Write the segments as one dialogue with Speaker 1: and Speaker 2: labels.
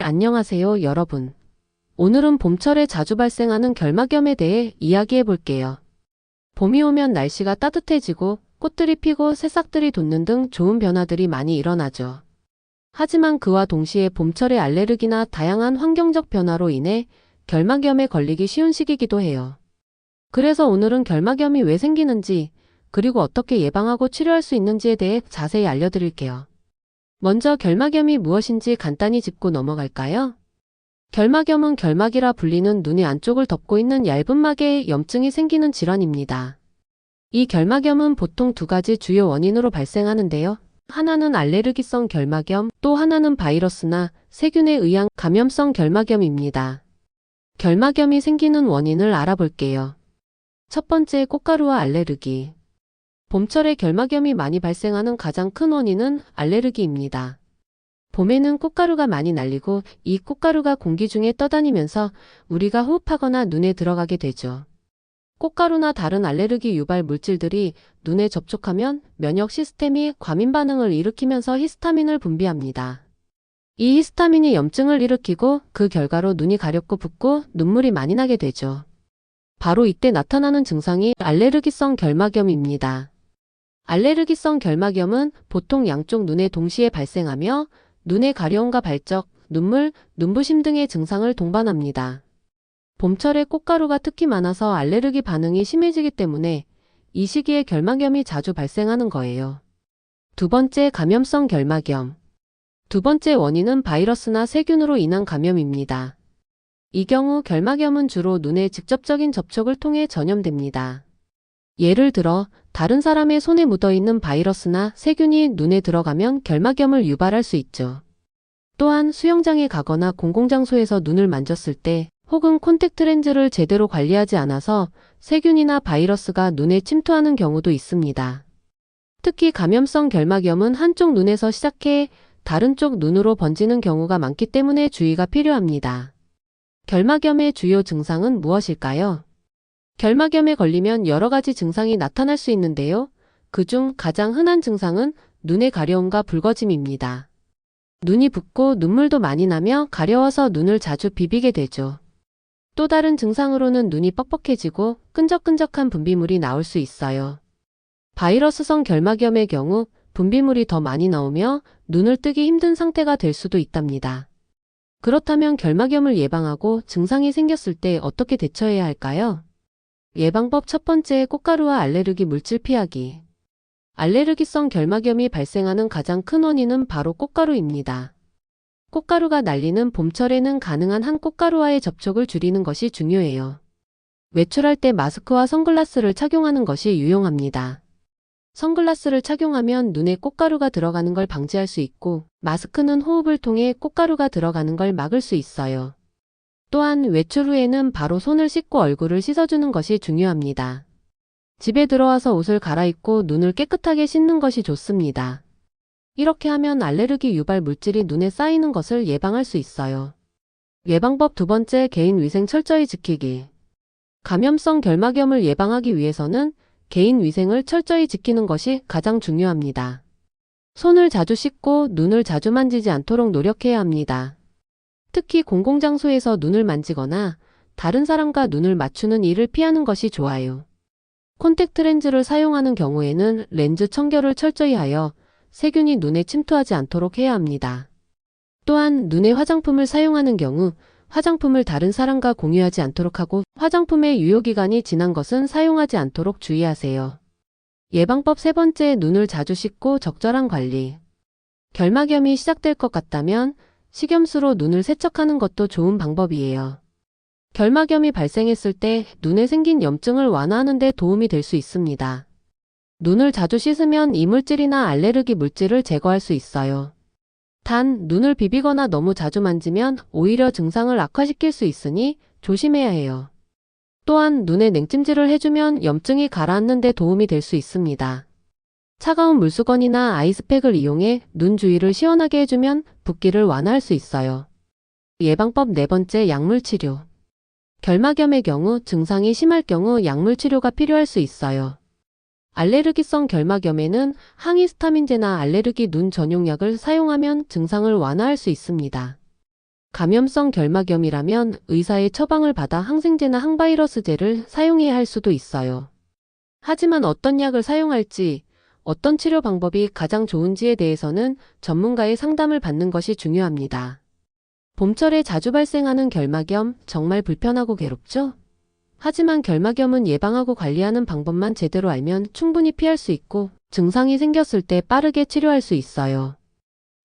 Speaker 1: 안녕하세요, 여러분. 오늘은 봄철에 자주 발생하는 결막염에 대해 이야기해 볼게요. 봄이 오면 날씨가 따뜻해지고 꽃들이 피고 새싹들이 돋는 등 좋은 변화들이 많이 일어나죠. 하지만 그와 동시에 봄철의 알레르기나 다양한 환경적 변화로 인해 결막염에 걸리기 쉬운 시기이기도 해요. 그래서 오늘은 결막염이 왜 생기는지, 그리고 어떻게 예방하고 치료할 수 있는지에 대해 자세히 알려드릴게요. 먼저 결막염이 무엇인지 간단히 짚고 넘어갈까요? 결막염은 결막이라 불리는 눈의 안쪽을 덮고 있는 얇은 막에 염증이 생기는 질환입니다. 이 결막염은 보통 두 가지 주요 원인으로 발생하는데요. 하나는 알레르기성 결막염, 또 하나는 바이러스나 세균에 의한 감염성 결막염입니다. 결막염이 생기는 원인을 알아볼게요. 첫 번째, 꽃가루와 알레르기. 봄철에 결막염이 많이 발생하는 가장 큰 원인은 알레르기입니다. 봄에는 꽃가루가 많이 날리고 이 꽃가루가 공기 중에 떠다니면서 우리가 호흡하거나 눈에 들어가게 되죠. 꽃가루나 다른 알레르기 유발 물질들이 눈에 접촉하면 면역 시스템이 과민 반응을 일으키면서 히스타민을 분비합니다. 이 히스타민이 염증을 일으키고 그 결과로 눈이 가렵고 붓고 눈물이 많이 나게 되죠. 바로 이때 나타나는 증상이 알레르기성 결막염입니다. 알레르기성 결막염은 보통 양쪽 눈에 동시에 발생하며 눈의 가려움과 발적, 눈물, 눈부심 등의 증상을 동반합니다. 봄철에 꽃가루가 특히 많아서 알레르기 반응이 심해지기 때문에 이 시기에 결막염이 자주 발생하는 거예요. 두 번째, 감염성 결막염. 두 번째 원인은 바이러스나 세균으로 인한 감염입니다. 이 경우 결막염은 주로 눈의 직접적인 접촉을 통해 전염됩니다. 예를 들어 다른 사람의 손에 묻어있는 바이러스나 세균이 눈에 들어가면 결막염을 유발할 수 있죠. 또한 수영장에 가거나 공공장소에서 눈을 만졌을 때 혹은 콘택트 렌즈를 제대로 관리하지 않아서 세균이나 바이러스가 눈에 침투하는 경우도 있습니다. 특히 감염성 결막염은 한쪽 눈에서 시작해 다른 쪽 눈으로 번지는 경우가 많기 때문에 주의가 필요합니다. 결막염의 주요 증상은 무엇일까요? 결막염에 걸리면 여러 가지 증상이 나타날 수 있는데요. 그중 가장 흔한 증상은 눈의 가려움과 붉어짐입니다. 눈이 붓고 눈물도 많이 나며 가려워서 눈을 자주 비비게 되죠. 또 다른 증상으로는 눈이 뻑뻑해지고 끈적끈적한 분비물이 나올 수 있어요. 바이러스성 결막염의 경우 분비물이 더 많이 나오며 눈을 뜨기 힘든 상태가 될 수도 있답니다. 그렇다면 결막염을 예방하고 증상이 생겼을 때 어떻게 대처해야 할까요? 예방법 첫 번째, 꽃가루와 알레르기 물질 피하기. 알레르기성 결막염이 발생하는 가장 큰 원인은 바로 꽃가루입니다. 꽃가루가 날리는 봄철에는 가능한 한 꽃가루와의 접촉을 줄이는 것이 중요해요. 외출할 때 마스크와 선글라스를 착용하는 것이 유용합니다. 선글라스를 착용하면 눈에 꽃가루가 들어가는 걸 방지할 수 있고, 마스크는 호흡을 통해 꽃가루가 들어가는 걸 막을 수 있어요. 또한 외출 후에는 바로 손을 씻고 얼굴을 씻어주는 것이 중요합니다. 집에 들어와서 옷을 갈아입고 눈을 깨끗하게 씻는 것이 좋습니다. 이렇게 하면 알레르기 유발 물질이 눈에 쌓이는 것을 예방할 수 있어요. 예방법 두 번째, 개인 위생 철저히 지키기. 감염성 결막염을 예방하기 위해서는 개인 위생을 철저히 지키는 것이 가장 중요합니다. 손을 자주 씻고 눈을 자주 만지지 않도록 노력해야 합니다. 특히 공공장소에서 눈을 만지거나 다른 사람과 눈을 맞추는 일을 피하는 것이 좋아요. 콘택트 렌즈를 사용하는 경우에는 렌즈 청결을 철저히 하여 세균이 눈에 침투하지 않도록 해야 합니다. 또한 눈에 화장품을 사용하는 경우 화장품을 다른 사람과 공유하지 않도록 하고 화장품의 유효기간이 지난 것은 사용하지 않도록 주의하세요. 예방법 세 번째, 눈을 자주 씻고 적절한 관리. 결막염이 시작될 것 같다면 식염수로 눈을 세척하는 것도 좋은 방법이에요. 결막염이 발생했을 때 눈에 생긴 염증을 완화하는 데 도움이 될 수 있습니다. 눈을 자주 씻으면 이물질이나 알레르기 물질을 제거할 수 있어요. 단, 눈을 비비거나 너무 자주 만지면 오히려 증상을 악화시킬 수 있으니 조심해야 해요. 또한 눈에 냉찜질을 해주면 염증이 가라앉는 데 도움이 될 수 있습니다. 차가운 물수건이나 아이스팩을 이용해 눈 주위를 시원하게 해주면 붓기를 완화할 수 있어요. 예방법 네 번째, 약물 치료. 결막염의 경우 증상이 심할 경우 약물 치료가 필요할 수 있어요. 알레르기성 결막염에는 항히스타민제나 알레르기 눈 전용약을 사용하면 증상을 완화할 수 있습니다. 감염성 결막염이라면 의사의 처방을 받아 항생제나 항바이러스제를 사용해야 할 수도 있어요. 하지만 어떤 약을 사용할지, 어떤 치료 방법이 가장 좋은지에 대해서는 전문가의 상담을 받는 것이 중요합니다. 봄철에 자주 발생하는 결막염 정말 불편하고 괴롭죠? 하지만 결막염은 예방하고 관리하는 방법만 제대로 알면 충분히 피할 수 있고 증상이 생겼을 때 빠르게 치료할 수 있어요.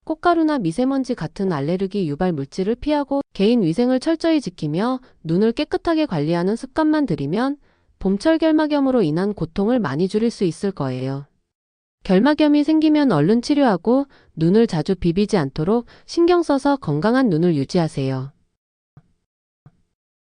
Speaker 1: 꽃가루나 미세먼지 같은 알레르기 유발 물질을 피하고 개인 위생을 철저히 지키며 눈을 깨끗하게 관리하는 습관만 들이면 봄철 결막염으로 인한 고통을 많이 줄일 수 있을 거예요. 결막염이 생기면 얼른 치료하고 눈을 자주 비비지 않도록 신경 써서 건강한 눈을 유지하세요.